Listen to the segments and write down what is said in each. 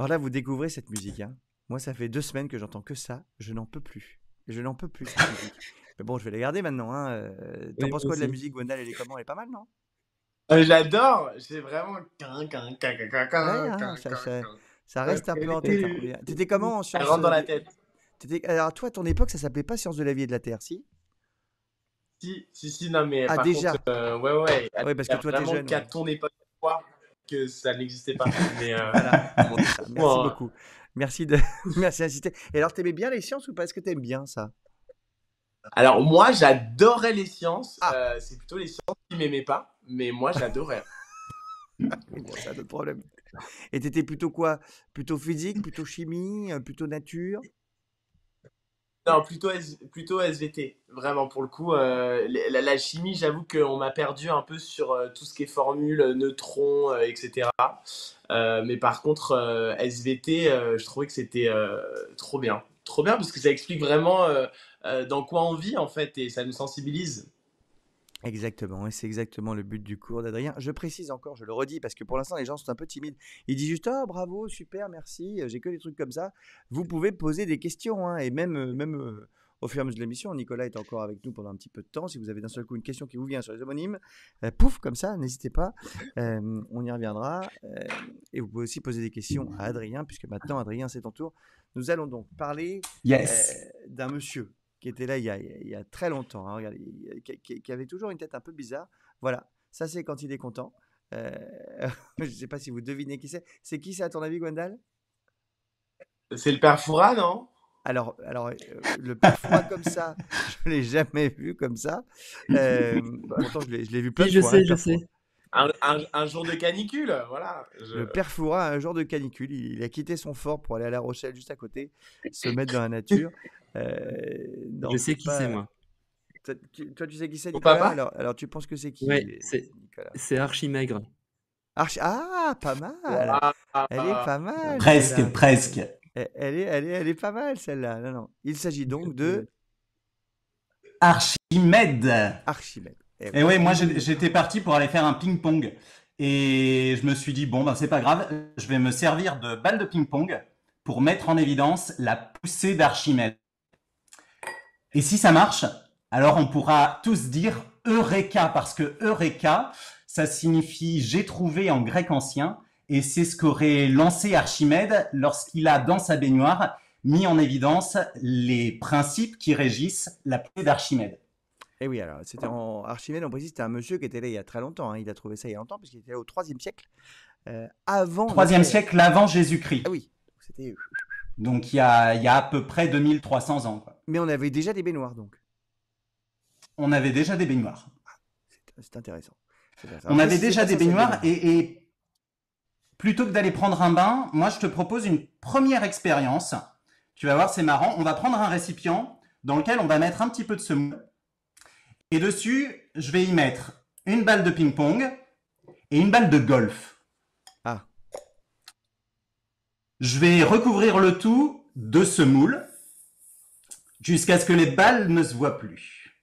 Alors là, vous découvrez cette musique, hein. Moi, ça fait 2 semaines que j'entends que ça. Je n'en peux plus. Je n'en peux plus, cette musique. Mais bon, je vais la garder maintenant, hein. T'en Oui, penses moi quoi de la aussi. musique, Gwendal? Elle est comment? Elle est pas mal, non? J'adore. C'est vraiment. Ouais, hein, ça reste un peu en tête, hein. T'étais comment en Elle sciences rentre dans la tête. Alors, toi, à ton époque, ça s'appelait pas Sciences de la vie et de la Terre, si? Si, non, mais Ah, par contre, déjà. ouais. Ah oui, parce Il y que a toi, t'es vraiment jeune, qu'à ouais. ton époque que ça n'existait pas. Mais Voilà. bon, C'est ça. Merci beaucoup. Merci de, merci d'insister. Et alors, t'aimais bien les sciences ou pas? Est-ce que t'aimes bien ça? alors, moi, j'adorais les sciences. Ah, C'est plutôt les sciences qui m'aimaient pas. Mais moi, j'adorais. oui, bon, c'est un autre problème. Et t'étais plutôt quoi? Plutôt physique, plutôt chimie, plutôt nature? Non, plutôt SVT. Vraiment, pour le coup, la chimie, j'avoue qu'on m'a perdu un peu sur tout ce qui est formule, neutrons, etc. Mais par contre, SVT, je trouvais que c'était trop bien. Trop bien parce que ça explique vraiment dans quoi on vit en fait et ça nous sensibilise. Exactement, et c'est exactement le but du cours d'Adrien. Je précise encore, je le redis, parce que pour l'instant, les gens sont un peu timides. Ils disent juste, oh, bravo, super, merci, j'ai que des trucs comme ça. Vous pouvez poser des questions, hein, et même au fur et à mesure de l'émission, Nicolas est encore avec nous pendant un petit peu de temps. Si vous avez d'un seul coup une question qui vous vient sur les homonymes, pouf, comme ça, n'hésitez pas, on y reviendra. Et vous pouvez aussi poser des questions à Adrien, puisque maintenant, Adrien, c'est ton tour. Nous allons donc parler Yes. d'un monsieur qui était là il y a très longtemps, hein, regardez, qui avait toujours une tête un peu bizarre. Voilà, ça c'est quand il est content. Euh, je ne sais pas si vous devinez qui c'est. C'est qui ça à ton avis, Gwendal? C'est le père Fouras, non? Alors le père Fouras comme ça, je ne l'ai jamais vu comme ça. Pourtant, je l'ai vu plein Si, de je fois, hein, sais, le je père sais. Fouras. Un jour de canicule, voilà. Le père Fouras, un jour de canicule, il a quitté son fort pour aller à La Rochelle, juste à côté, se mettre dans la nature. Je Non, sais c'est qui c'est, pas. moi. Toi, tu sais qui c'est, Ton Nicolas? papa? Alors, tu penses que c'est qui, Ouais, Nicolas? c'est Archimaigre. Ah, pas mal! Elle est Waouh. pas mal, Presque, celle-là. presque. Elle est pas mal, celle-là. Non, non. Il s'agit donc de Archimède. Archimède. Eh oui. Et ouais, moi j'étais parti pour aller faire un ping-pong. Et je me suis dit, bon, ben c'est pas grave, je vais me servir de balle de ping-pong pour mettre en évidence la poussée d'Archimède. Et si ça marche, alors on pourra tous dire Eureka, parce que Eureka, ça signifie j'ai trouvé en grec ancien, et c'est ce qu'aurait lancé Archimède lorsqu'il a, dans sa baignoire, mis en évidence les principes qui régissent la poussée d'Archimède. Eh oui, alors, c'était en Archimède, on précise, c'était un monsieur qui était là il y a très longtemps, hein. Il a trouvé ça il y a longtemps, puisqu'il était là au 3e siècle, avant notre 3e ère. siècle avant Jésus-Christ. Ah oui, c'était. Donc il y a à peu près 2300 ans, quoi. Mais on avait déjà des baignoires, donc. On avait déjà des baignoires. C'est intéressant. On avait déjà des baignoires et plutôt que d'aller prendre un bain, moi je te propose une première expérience. Tu vas voir, c'est marrant. On va prendre un récipient dans lequel on va mettre un petit peu de semoule. Et dessus, je vais y mettre une balle de ping-pong et une balle de golf. Ah. Je vais recouvrir le tout de semoule jusqu'à ce que les balles ne se voient plus.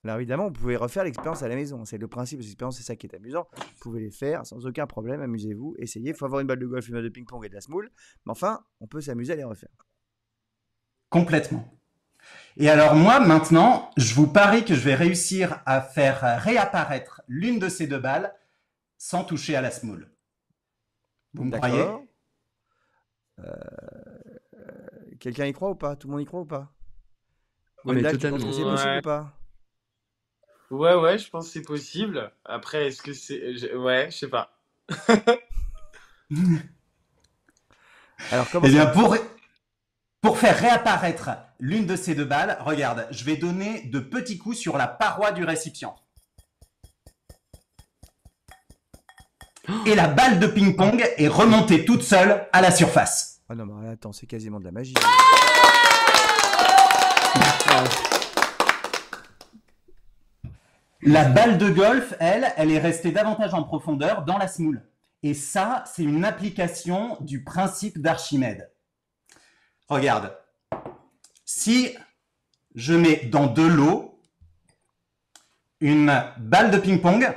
Alors évidemment, vous pouvez refaire l'expérience à la maison. C'est le principe de l'expérience, c'est ça qui est amusant. Vous pouvez les faire sans aucun problème, amusez-vous, essayez. Il faut avoir une balle de golf, une balle de ping-pong et de la semoule. Mais enfin, on peut s'amuser à les refaire. Complètement. Et alors moi, maintenant, je vous parie que je vais réussir à faire réapparaître l'une de ces deux balles sans toucher à la semoule. Vous me croyez? D'accord. Quelqu'un y croit ou pas? Tout le monde y croit ou pas? Non, mais Gwendal, tu penses que c'est totalement. possible Ouais. ou pas? Ouais, je pense que c'est possible. Après, est-ce que c'est. Ouais, je sais pas. Alors, comment Eh bien, ça? pour faire réapparaître l'une de ces deux balles, regarde, je vais donner de petits coups sur la paroi du récipient. Et la balle de ping-pong est remontée toute seule à la surface. Ah non, mais attends, c'est quasiment de la magie. La balle de golf, elle est restée davantage en profondeur dans la semoule. Et ça, c'est une application du principe d'Archimède. Regarde, si je mets dans de l'eau une balle de ping-pong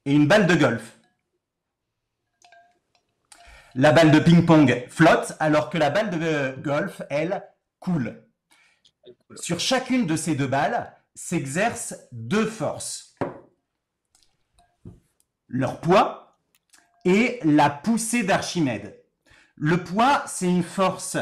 et une balle de golf, La balle de ping-pong flotte alors que la balle de golf, elle, coule. Sur chacune de ces deux balles s'exercent deux forces. Leur poids et la poussée d'Archimède. Le poids, c'est une force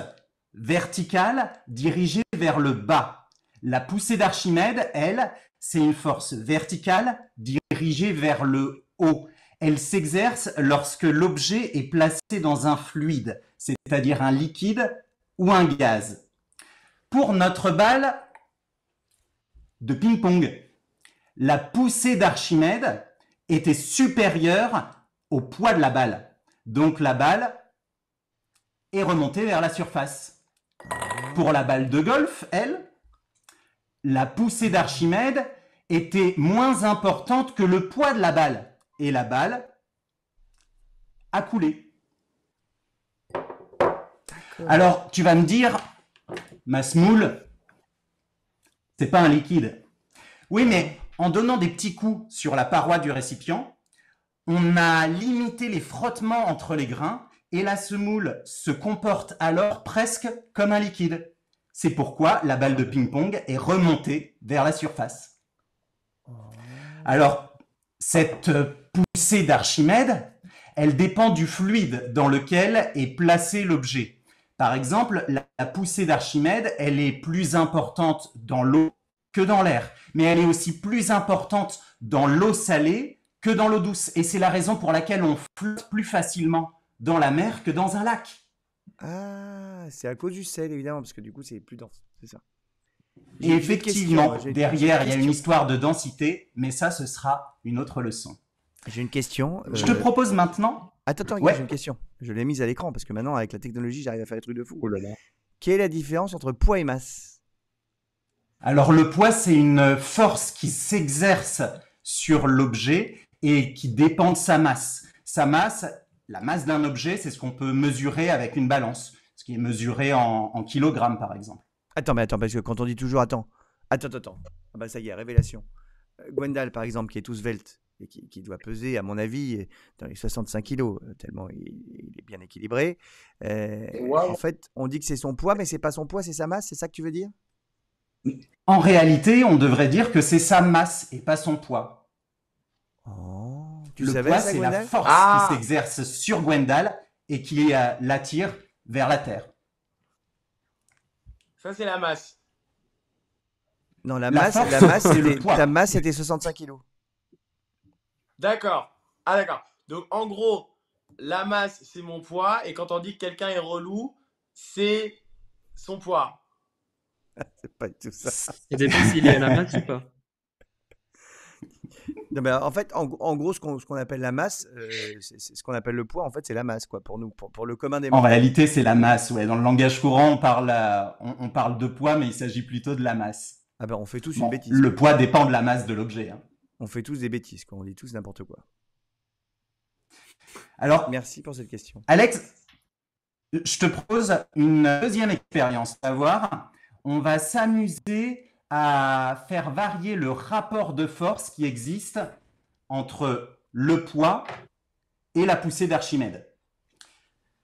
verticale dirigée vers le bas. La poussée d'Archimède, elle, c'est une force verticale dirigée vers le haut. Elle s'exerce lorsque l'objet est placé dans un fluide, c'est-à-dire un liquide ou un gaz. Pour notre balle de ping-pong, la poussée d'Archimède était supérieure au poids de la balle. Donc la balle est remontée vers la surface. Pour la balle de golf, elle, la poussée d'Archimède était moins importante que le poids de la balle. Et la balle a coulé. Alors, tu vas me dire, ma semoule, c'est pas un liquide. Oui, mais en donnant des petits coups sur la paroi du récipient, on a limité les frottements entre les grains et la semoule se comporte alors presque comme un liquide. C'est pourquoi la balle de ping-pong est remontée vers la surface. Alors, cette poussée d'Archimède, elle dépend du fluide dans lequel est placé l'objet. Par exemple, la poussée d'Archimède, elle est plus importante dans l'eau que dans l'air, mais elle est aussi plus importante dans l'eau salée que dans l'eau douce. Et c'est la raison pour laquelle on flotte plus facilement dans la mer que dans un lac. Ah, c'est à cause du sel, évidemment, parce que du coup, c'est plus dense, c'est ça. Et effectivement, derrière, il y a une histoire de densité, mais ça, ce sera une autre leçon. J'ai une question. Je te propose maintenant... Attends, regarde, j'ai une question. Je l'ai mise à l'écran, parce que maintenant, avec la technologie, j'arrive à faire des trucs de fou. Oh là là. Quelle est la différence entre poids et masse? Alors, le poids, c'est une force qui s'exerce sur l'objet et qui dépend de sa masse. Sa masse, la masse d'un objet, c'est ce qu'on peut mesurer avec une balance, ce qui est mesuré en kilogrammes, par exemple. Attends, parce que quand on dit toujours attends. Ah bah ça y est, révélation. Gwendal, par exemple, qui est tout svelte et qui doit peser, à mon avis, dans les 65 kilos, tellement il est bien équilibré. En fait, on dit que c'est son poids, mais c'est pas son poids, c'est sa masse, c'est ça que tu veux dire? En réalité, on devrait dire que c'est sa masse et pas son poids. Oh, le poids, c'est la force qui s'exerce sur Gwendal et qui l'attire vers la Terre. Ça, c'est la masse. Non, la La masse, c'est le poids. ta masse, c'était 65 kilos. D'accord. Ah, d'accord. Donc, en gros, la masse, c'est mon poids. Et quand on dit que quelqu'un est relou, c'est son poids. C'est pas du tout ça. Ça dépend s'il est à la masse ou pas. Non, mais en fait, en gros, ce qu'on appelle la masse, c'est ce qu'on appelle le poids. En fait, c'est la masse, quoi, pour nous, pour le commun des En mortels. réalité, c'est la masse. Ouais. Dans le langage courant, on parle de poids, mais il s'agit plutôt de la masse. Ah ben, on fait tous Bon, une bêtise. le poids dépend de la masse de l'objet. Hein. On fait tous des bêtises, quoi. On dit tous n'importe quoi. Alors, merci pour cette question. Alex, je te propose une deuxième expérience. Savoir, on va s'amuser à faire varier le rapport de force qui existe entre le poids et la poussée d'Archimède.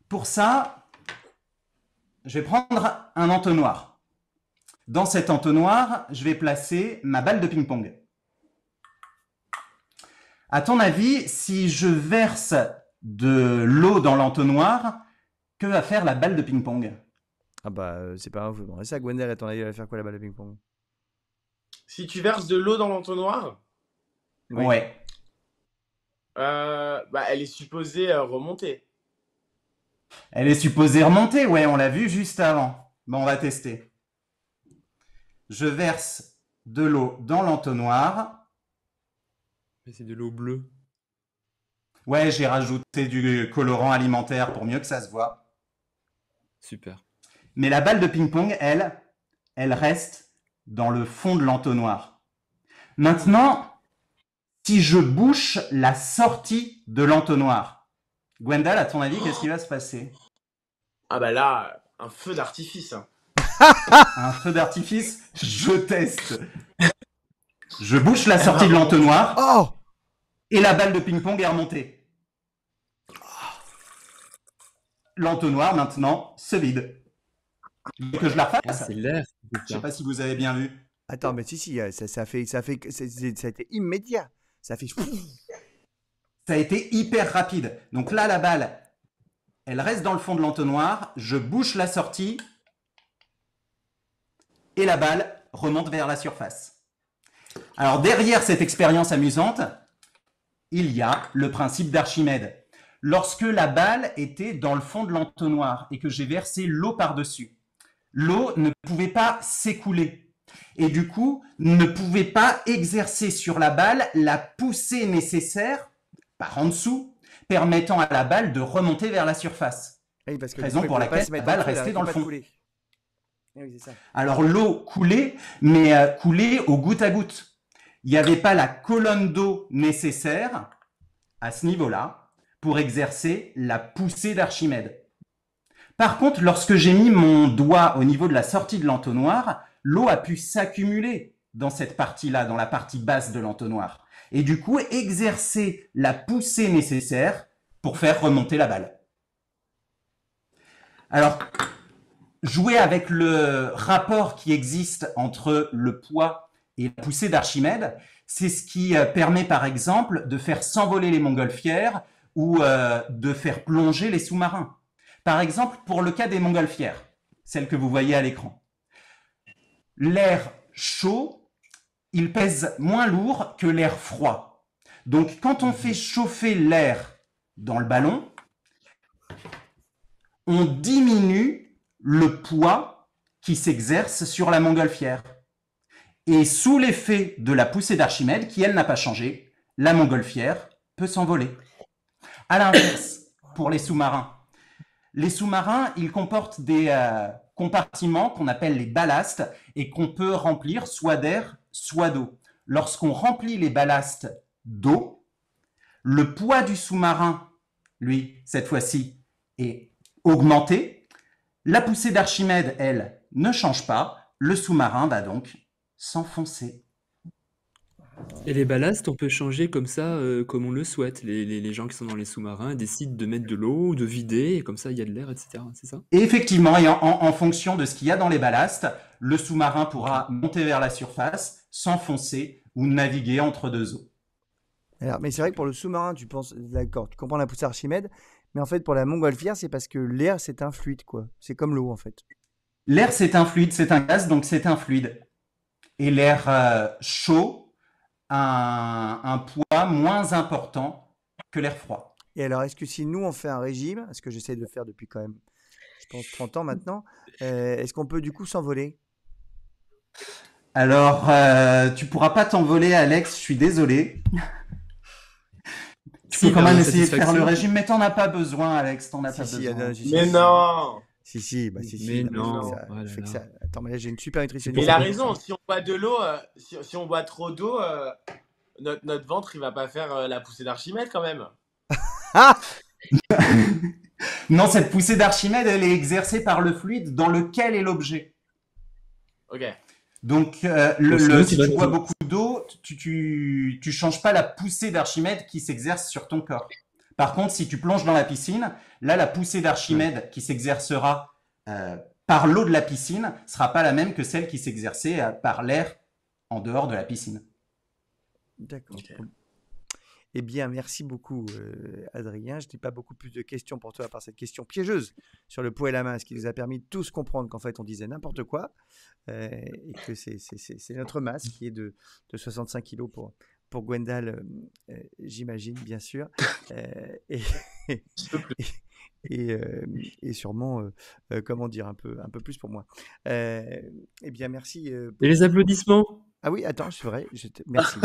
Pour ça, je vais prendre un entonnoir. Dans cet entonnoir, je vais placer ma balle de ping-pong. À ton avis, si je verse de l'eau dans l'entonnoir, que va faire la balle de ping-pong? Ah bah, c'est pas grave, vous demandez ça à Gwendal, à ton avis, elle va faire quoi la balle de ping-pong? Si tu verses de l'eau dans l'entonnoir, Oui. Ouais. bah, elle est supposée remonter. Elle est supposée remonter, ouais, on l'a vu juste avant. Bon, on va tester. Je verse de l'eau dans l'entonnoir. Mais c'est de l'eau bleue. Ouais, j'ai rajouté du colorant alimentaire pour mieux que ça se voit. Super. Mais la balle de ping-pong, elle reste dans le fond de l'entonnoir. Maintenant, si je bouche la sortie de l'entonnoir, Gwendal, à ton avis, qu'est-ce qui va se passer? Ah bah là, un feu d'artifice. Un feu d'artifice? Je teste. Je bouche la sortie de l'entonnoir Oh! et la balle de ping-pong est remontée. l'entonnoir maintenant se vide. Que je la Ah, refasse? c'est l'air. Je sais pas si vous avez bien vu. Attends, mais si, ça a été immédiat. Ça a fait. Ça a été hyper rapide. Donc là, la balle, elle reste dans le fond de l'entonnoir. Je bouche la sortie et la balle remonte vers la surface. Alors derrière cette expérience amusante, il y a le principe d'Archimède. Lorsque la balle était dans le fond de l'entonnoir et que j'ai versé l'eau par-dessus, l'eau ne pouvait pas s'écouler et du coup ne pouvait pas exercer sur la balle la poussée nécessaire par en dessous, permettant à la balle de remonter vers la surface. Oui, parce que Raison du coup, pour elle pouvait pas laquelle se la mettre balle en dessous, elle restait dans le arrêtait pas de fond. couler. Oui, c'est ça. Alors l'eau coulait, mais coulait au goutte à goutte. Il n'y avait pas la colonne d'eau nécessaire à ce niveau-là pour exercer la poussée d'Archimède. Par contre, lorsque j'ai mis mon doigt au niveau de la sortie de l'entonnoir, l'eau a pu s'accumuler dans cette partie-là, dans la partie basse de l'entonnoir, et du coup exercer la poussée nécessaire pour faire remonter la balle. Alors, jouer avec le rapport qui existe entre le poids et la poussée d'Archimède, c'est ce qui permet par exemple de faire s'envoler les montgolfières ou de faire plonger les sous-marins. Par exemple, pour le cas des montgolfières, celles que vous voyez à l'écran, l'air chaud, il pèse moins lourd que l'air froid. Donc quand on fait chauffer l'air dans le ballon, on diminue le poids qui s'exerce sur la montgolfière. Et sous l'effet de la poussée d'Archimède, qui elle n'a pas changé, la montgolfière peut s'envoler. À l'inverse, pour les sous-marins, ils comportent des compartiments qu'on appelle les ballastes et qu'on peut remplir soit d'air, soit d'eau. Lorsqu'on remplit les ballastes d'eau, le poids du sous-marin, lui, cette fois-ci, est augmenté. La poussée d'Archimède, elle, ne change pas. Le sous-marin va donc s'enfoncer. Et les ballasts, on peut changer comme ça, comme on le souhaite. Les gens qui sont dans les sous-marins décident de mettre de l'eau ou de vider, et comme ça, il y a de l'air, etc. C'est ça? Et effectivement, et en fonction de ce qu'il y a dans les ballasts, le sous-marin pourra monter vers la surface, s'enfoncer ou naviguer entre deux eaux. Alors, mais c'est vrai que pour le sous-marin, tu penses, d'accord, tu comprends la poussée Archimède, mais en fait, pour la montgolfière, c'est parce que l'air, c'est un fluide, quoi. C'est comme l'eau, en fait. L'air, c'est un fluide, c'est un gaz, donc c'est un fluide. Et l'air chaud a un poids moins important que l'air froid. Et alors, est-ce que si nous, on fait un régime, ce que j'essaie de faire depuis quand même, je pense, 30 ans maintenant, est-ce qu'on peut du coup s'envoler? Alors, tu pourras pas t'envoler, Alex, je suis désolé. Tu peux quand même essayer de faire le régime, mais t'en as pas besoin, Alex, t'en as pas besoin. Mais non! Si, Mais non. je fais que ça. Attends, mais là, j'ai une super nutritionniste. Mais il a raison, si on boit de l'eau, si on boit trop d'eau, notre ventre, il va pas faire la poussée d'Archimède quand même. Non, cette poussée d'Archimède, elle est exercée par le fluide dans lequel est l'objet. Ok. Donc, si tu bois beaucoup d'eau, tu changes pas la poussée d'Archimède qui s'exerce sur ton corps. Par contre, si tu plonges dans la piscine, là, la poussée d'Archimède qui s'exercera par l'eau de la piscine sera pas la même que celle qui s'exerçait par l'air en dehors de la piscine. D'accord. Okay. Eh bien, merci beaucoup, Adrien. Je n'ai pas beaucoup plus de questions pour toi à part cette question piégeuse sur le poids et la masse qui nous a permis de tous comprendre qu'en fait, on disait n'importe quoi et que c'est notre masse qui est de 65 kilos pour Gwendal, j'imagine, bien sûr. Et sûrement, comment dire, un peu plus pour moi. Eh bien, merci. Et les applaudissements? Ah oui, attends, c'est vrai. Merci.